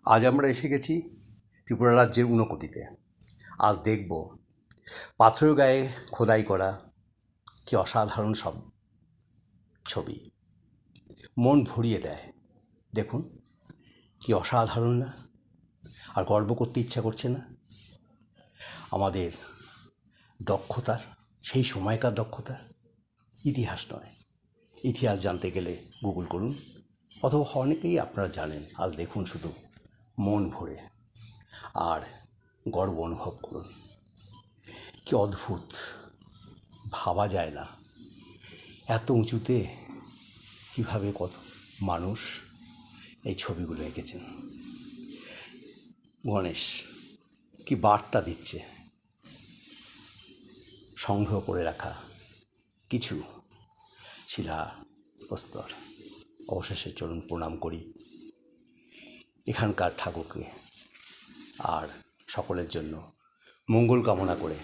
আজ আমরা এসে গেছি ত্রিপুরা রাজ্যের ঊনকোটিতে। আজ দেখব পাথরের গায়ে খোদাই করা কি অসাধারণ সব ছবি, মন ভরিয়ে দেয়। দেখুন কি অসাধারণ না? আর গর্ব করতে ইচ্ছা করছে না আমাদের দক্ষতার, সেই সময়কার দক্ষতা? ইতিহাস নয়, ইতিহাস জানতে গেলে গুগল করুন, অথবা অনেকেই আপনারা জানেন। আজ দেখুন শুধু মন ভরে আর গর্ব অনুভব করুন। কি অদ্ভুত, ভাবা যায় না এত উঁচুতে কীভাবে কত মানুষ এই ছবিগুলো এঁকেছেন। গণেশ কি বার্তা দিচ্ছে, সংগ্রহ করে রাখা কিছু শিলা প্রস্তর। অবশেষে চলুন প্রণাম করি এখানকার ঠাকুরকে, আর সকলের জন্য মঙ্গল কামনা করে